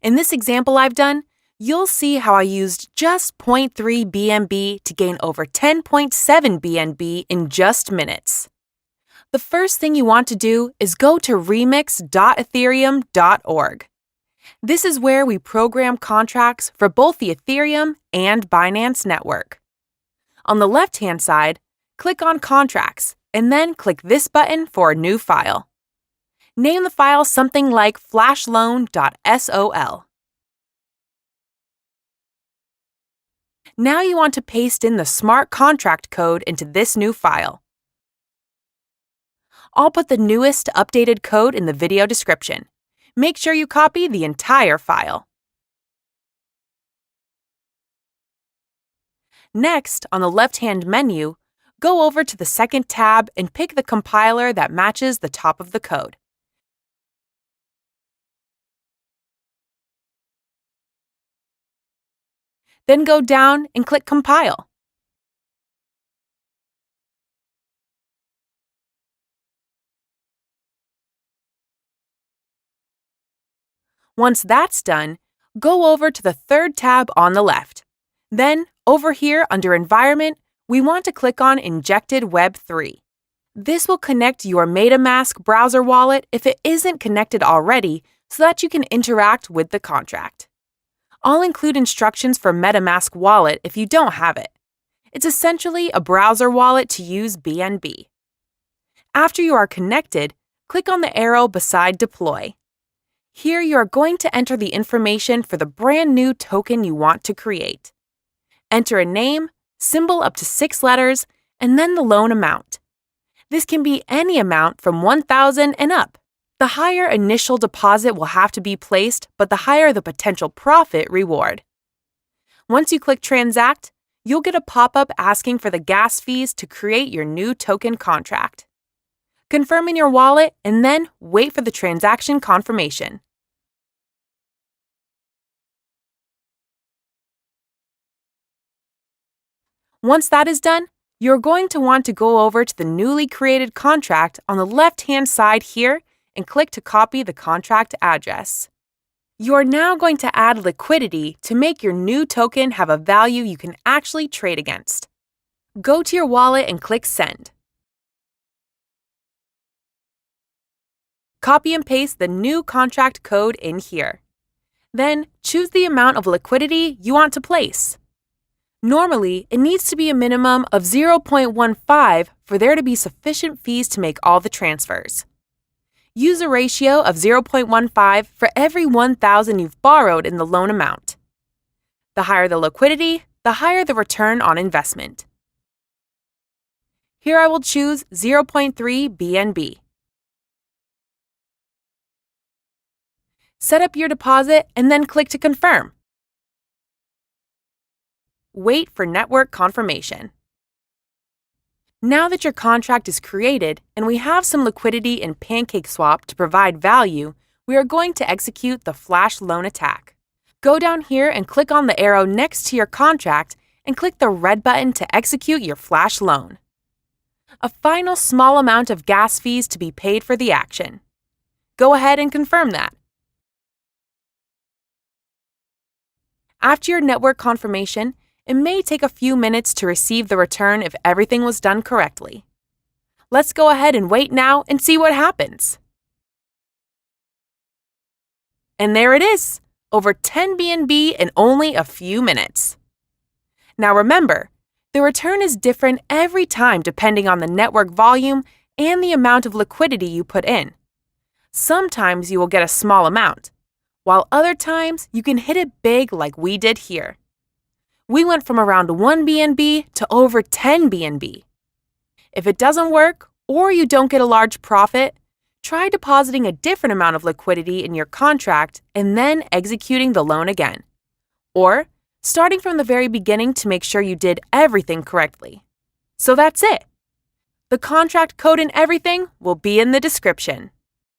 In this example I've done, you'll see how I used just 0.3 BNB to gain over 10.7 BNB in just minutes. The first thing you want to do is go to remix.ethereum.org. This is where we program contracts for both the Ethereum and Binance network. On the left-hand side, click on Contracts, and then click this button for a new file. Name the file something like flashloan.sol. Now you want to paste in the smart contract code into this new file. I'll put the newest updated code in the video description. Make sure you copy the entire file. Next, on the left-hand menu, go over to the second tab and pick the compiler that matches the top of the code. Then go down and click Compile. Once that's done, go over to the third tab on the left. Then, over here under Environment, we want to click on Injected Web 3. This will connect your MetaMask browser wallet if it isn't connected already so that you can interact with the contract. I'll include instructions for MetaMask wallet if you don't have it. It's essentially a browser wallet to use BNB. After you are connected, click on the arrow beside Deploy. Here you are going to enter the information for the brand new token you want to create. Enter a name, symbol up to 6 letters, and then the loan amount. This can be any amount from $1,000 and up. The higher initial deposit will have to be placed, but the higher the potential profit reward. Once you click Transact, you'll get a pop-up asking for the gas fees to create your new token contract. Confirm in your wallet and then wait for the transaction confirmation. Once that is done, you're going to want to go over to the newly created contract on the left-hand side here and click to copy the contract address. You are now going to add liquidity to make your new token have a value you can actually trade against. Go to your wallet and click Send. Copy and paste the new contract code in here. Then choose the amount of liquidity you want to place. Normally, it needs to be a minimum of 0.15 for there to be sufficient fees to make all the transfers. Use a ratio of 0.15 for every 1,000 you've borrowed in the loan amount. The higher the liquidity, the higher the return on investment. Here I will choose 0.3 BNB. Set up your deposit and then click to confirm. Wait for network confirmation. Now that your contract is created and we have some liquidity in PancakeSwap to provide value, we are going to execute the flash loan attack. Go down here and click on the arrow next to your contract and click the red button to execute your flash loan. A final small amount of gas fees to be paid for the action. Go ahead and confirm that. After your network confirmation, it may take a few minutes to receive the return if everything was done correctly. Let's go ahead and wait now and see what happens. And there it is, over 10 BNB in only a few minutes. Now remember, the return is different every time depending on the network volume and the amount of liquidity you put in. Sometimes you will get a small amount, while other times you can hit it big like we did here. We went from around 1 BNB to over 10 BNB. If it doesn't work or you don't get a large profit, try depositing a different amount of liquidity in your contract and then executing the loan again. Or starting from the very beginning to make sure you did everything correctly. So that's it. The contract code and everything will be in the description.